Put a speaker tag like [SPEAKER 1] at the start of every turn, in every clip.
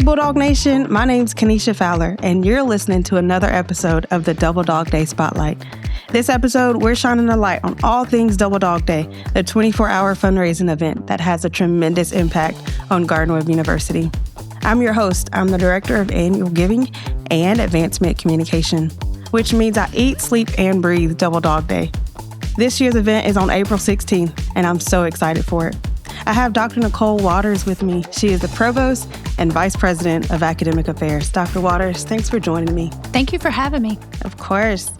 [SPEAKER 1] Double Dawg Nation, my name's Kanisha Fowler, and you're listening to another episode of the Double Dawg Day Spotlight. This episode, we're shining a light on all things Double Dawg Day, the 24-hour fundraising event that has a tremendous impact on Gardner-Webb University. I'm your host. I'm the Director of Annual Giving and Advancement Communication, which means I eat, sleep, and breathe Double Dawg Day. This year's event is on April 16th, and I'm so excited for it. I have Dr. Nicole Waters with me. She is the Provost and Vice President of Academic Affairs. Dr. Waters, thanks for joining me.
[SPEAKER 2] Thank you for having me.
[SPEAKER 1] Of course.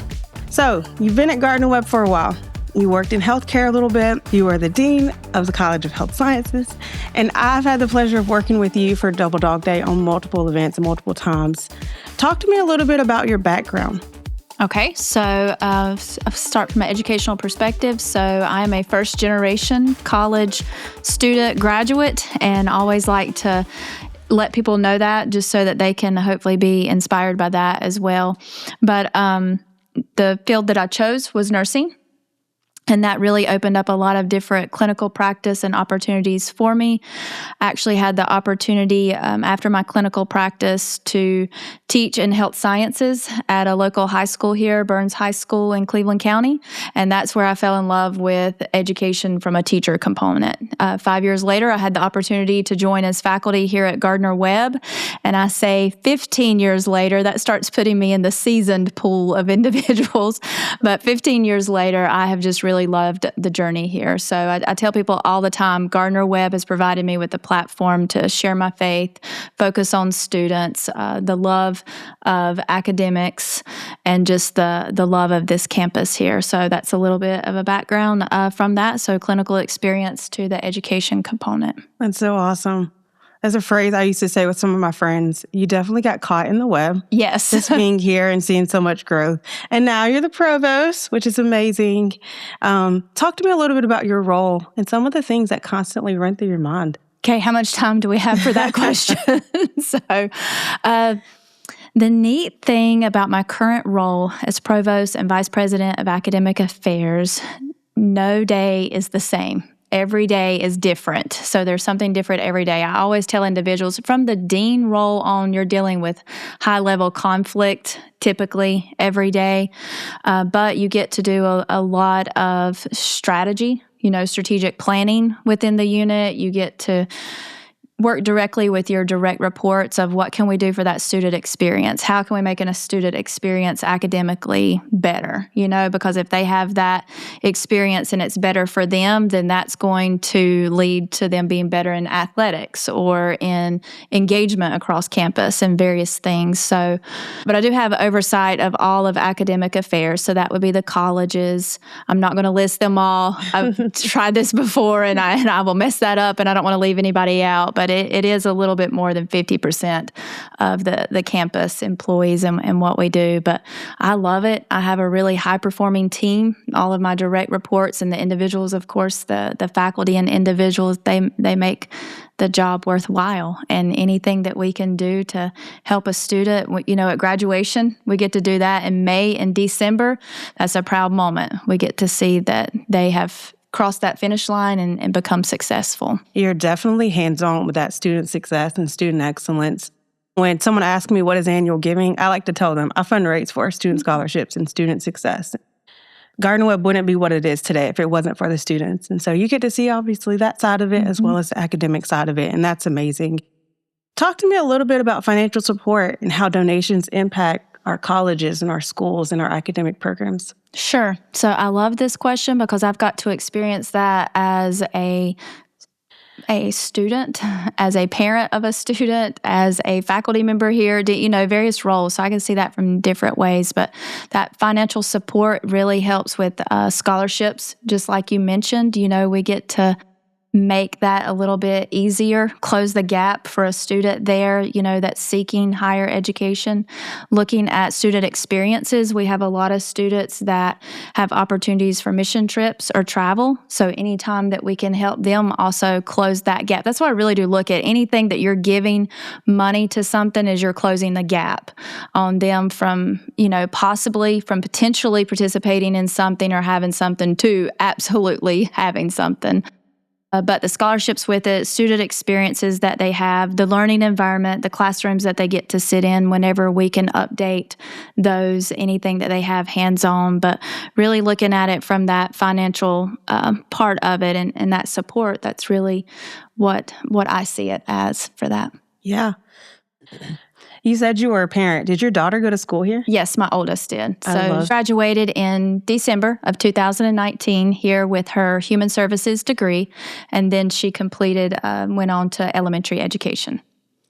[SPEAKER 1] So, you've been at Gardner-Webb for a while. You worked in healthcare a little bit. You were the Dean of the College of Health Sciences. And I've had the pleasure of working with you for Double Dawg Day on multiple events and multiple times. Talk to me a little bit about your background.
[SPEAKER 2] Okay, so I'll start from an educational perspective. So I'm a first-generation college student graduate, and always like to let people know that just so that they can hopefully be inspired by that as well. But the field that I chose was nursing. And that really opened up a lot of different clinical practice and opportunities for me. I actually had the opportunity after my clinical practice to teach in health sciences at a local high school here, Burns High School in Cleveland County. And that's where I fell in love with education from a teacher component. 5 years later, I had the opportunity to join as faculty here at Gardner-Webb. And I say 15 years later, that starts putting me in the seasoned pool of individuals. But 15 years later, I have just really loved the journey here. So I tell people all the time, Gardner-Webb has provided me with a platform to share my faith, focus on students, the love of academics, and just the love of this campus here. So that's a little bit of a background from that. So clinical experience to the education component.
[SPEAKER 1] That's so awesome. As a phrase I used to say with some of my friends, you definitely got caught in the web.
[SPEAKER 2] Yes.
[SPEAKER 1] Just being here and seeing so much growth. And now you're the provost, which is amazing. Talk to me a little bit about your role and some of the things that constantly run through your mind.
[SPEAKER 2] Okay, how much time do we have for that question? The neat thing about my current role as Provost and Vice President of Academic Affairs, no day is the same. Every day is different. So there's something different every day. I always tell individuals from the dean role on, you're dealing with high-level conflict typically every day, but you get to do a lot of strategy, strategic planning within the unit. You get to work directly with your direct reports of what can we do for that student experience? How can we make a student experience academically better? Because if they have that experience and it's better for them, then that's going to lead to them being better in athletics or in engagement across campus and various things. So, but I do have oversight of all of academic affairs. So that would be the colleges. I'm not going to list them all. I've tried this before and I will mess that up, and I don't want to leave anybody out. But it is a little bit more than 50% of the campus employees and what we do. But I love it. I have a really high-performing team. All of my direct reports and the individuals, of course, the faculty and individuals, they make the job worthwhile. And anything that we can do to help a student, at graduation, we get to do that in May and December. That's a proud moment. We get to see that they have cross that finish line and become successful.
[SPEAKER 1] You're definitely hands-on with that student success and student excellence. When someone asks me what is annual giving, I like to tell them I fundraise for student scholarships and student success. Gardner-Webb wouldn't be what it is today if it wasn't for the students. And so you get to see, obviously, that side of it as well as the academic side of it, and that's amazing. Talk to me a little bit about financial support and how donations impact our colleges and our schools and our academic programs.
[SPEAKER 2] Sure. So I love this question because I've got to experience that as a student, as a parent of a student, as a faculty member here, various roles. So I can see that from different ways. But that financial support really helps with scholarships, just like you mentioned. We get to make that a little bit easier, close the gap for a student there, that's seeking higher education. Looking at student experiences, we have a lot of students that have opportunities for mission trips or travel. So anytime that we can help them also close that gap. That's why I really do look at anything that you're giving money to something is you're closing the gap on them from, possibly from potentially participating in something or having something to absolutely having something. But the scholarships with it, student experiences that they have, the learning environment, the classrooms that they get to sit in whenever we can update those, anything that they have hands-on, but really looking at it from that financial part of it and that support, that's really what I see it as for that.
[SPEAKER 1] Yeah. You said you were a parent. Did your daughter go to school here?
[SPEAKER 2] Yes, my oldest did. So she graduated in December of 2019 here with her human services degree, and then she went on to elementary education.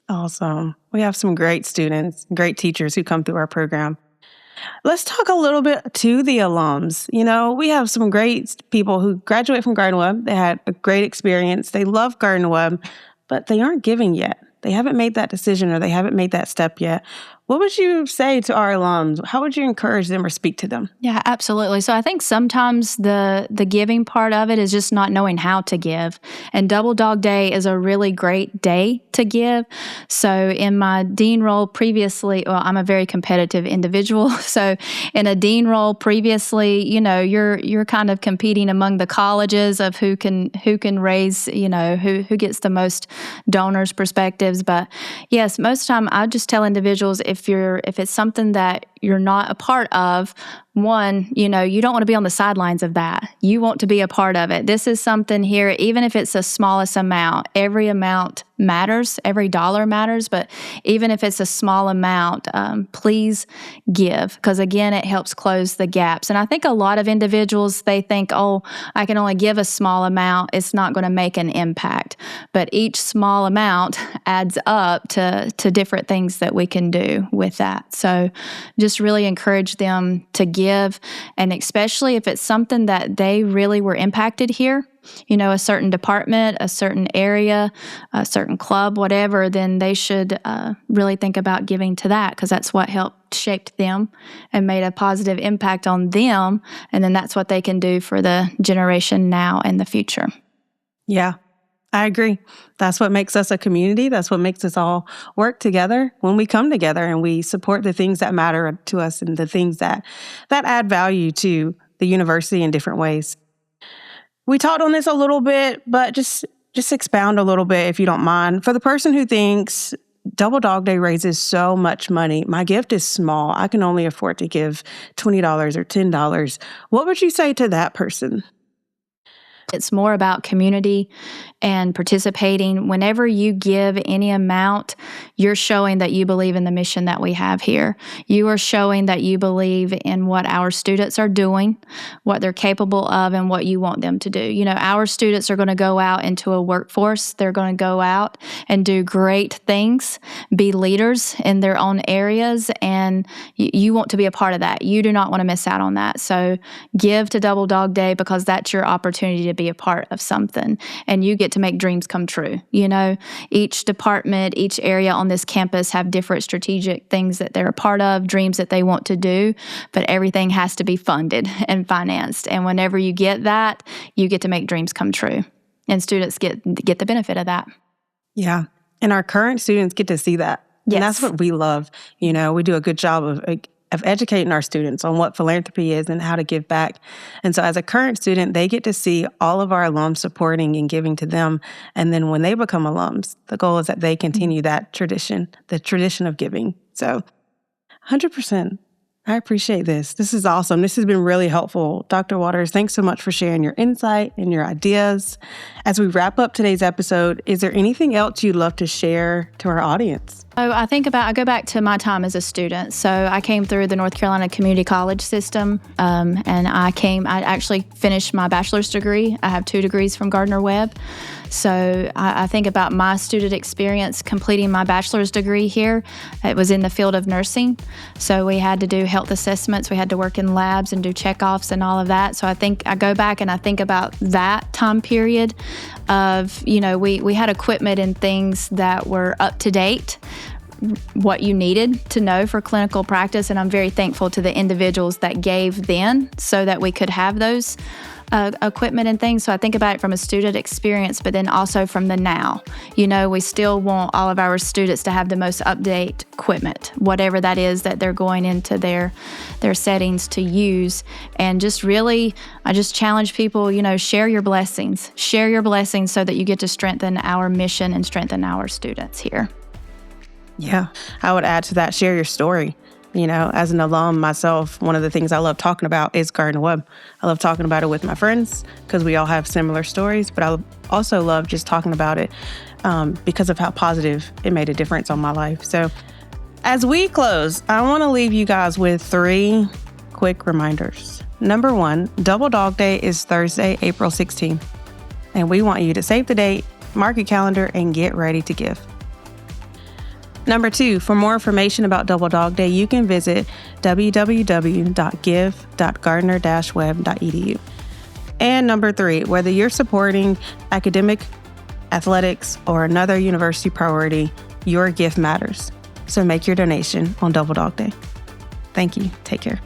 [SPEAKER 1] Awesome. We have some great students, great teachers who come through our program. Let's talk a little bit to the alums. We have some great people who graduate from Gardner-Webb. They had a great experience. They love Gardner-Webb, but they aren't giving yet. They haven't made that decision or they haven't made that step yet. What would you say to our alums? How would you encourage them or speak to them?
[SPEAKER 2] Yeah, absolutely. So I think sometimes the giving part of it is just not knowing how to give. And Double Dawg Day is a really great day to give. So in my dean role previously, I'm a very competitive individual. So in a dean role previously, you're kind of competing among the colleges of who can raise, who gets the most donors' perspectives. But yes, most of the time I just tell individuals if it's something that you're not a part of, one, you don't want to be on the sidelines of that. You want to be a part of it. This is something here, even if it's the smallest amount, every amount matters, every dollar matters, but even if it's a small amount, please give, because again, it helps close the gaps. And I think a lot of individuals, they think, I can only give a small amount, it's not going to make an impact. But each small amount adds up to different things that we can do with that. So just really encourage them to give, and especially if it's something that they really were impacted here, a certain department, a certain area, a certain club, whatever, then they should really think about giving to that, because that's what helped shaped them and made a positive impact on them. And then that's what they can do for the generation now and the future.
[SPEAKER 1] Yeah, I agree. That's what makes us a community. That's what makes us all work together when we come together and we support the things that matter to us and the things that add value to the university in different ways. We talked on this a little bit, but just expound a little bit if you don't mind. For the person who thinks Double Dawg Day raises so much money, my gift is small, I can only afford to give $20 or $10. What would you say to that person?
[SPEAKER 2] It's more about community and participating. Whenever you give any amount, you're showing that you believe in the mission that we have here. You are showing that you believe in what our students are doing, what they're capable of, and what you want them to do. Our students are going to go out into a workforce. They're going to go out and do great things, be leaders in their own areas, and you want to be a part of that. You do not want to miss out on that. So give to Double Dawg Day, because that's your opportunity to be a part of something, and you get to make dreams come true. Each department, each area on this campus have different strategic things that they're a part of, dreams that they want to do, but everything has to be funded and financed. And whenever you get that, you get to make dreams come true, and students get the benefit of that.
[SPEAKER 1] Yeah, and our current students get to see that.
[SPEAKER 2] Yes.
[SPEAKER 1] And that's what we love. We do a good job of educating our students on what philanthropy is and how to give back. And so as a current student, they get to see all of our alums supporting and giving to them. And then when they become alums, the goal is that they continue that tradition, the tradition of giving. So 100%. I appreciate this. This is awesome. This has been really helpful. Dr. Waters, thanks so much for sharing your insight and your ideas. As we wrap up today's episode, is there anything else you'd love to share to our audience?
[SPEAKER 2] I go back to my time as a student. So I came through the North Carolina Community College system, and I actually finished my bachelor's degree. I have 2 degrees from Gardner-Webb. So I think about my student experience completing my bachelor's degree here. It was in the field of nursing. So we had to do health assessments. We had to work in labs and do checkoffs and all of that. So I go back and I think about that time period of, we had equipment and things that were up to date. what you needed to know for clinical practice. And I'm very thankful to the individuals that gave then so that we could have those equipment and things. So I think about it from a student experience, but then also from the now. We still want all of our students to have the most up-to-date equipment, whatever that is that they're going into their settings to use. And just really, I just challenge people, share your blessings. Share your blessings so that you get to strengthen our mission and strengthen our students here.
[SPEAKER 1] Yeah, I would add to that, share your story. As an alum myself, one of the things I love talking about is Gardner-Webb. I love talking about it with my friends because we all have similar stories, but I also love just talking about it because of how positive it made a difference on my life. So as we close, I want to leave you guys with 3 quick reminders. Number 1, Double Dawg Day is Thursday, April 16th, and we want you to save the date, mark your calendar, and get ready to give. Number 2, for more information about Double Dawg Day, you can visit www.give.gardner-webb.edu. And number 3, whether you're supporting academic, athletics, or another university priority, your gift matters. So make your donation on Double Dawg Day. Thank you. Take care.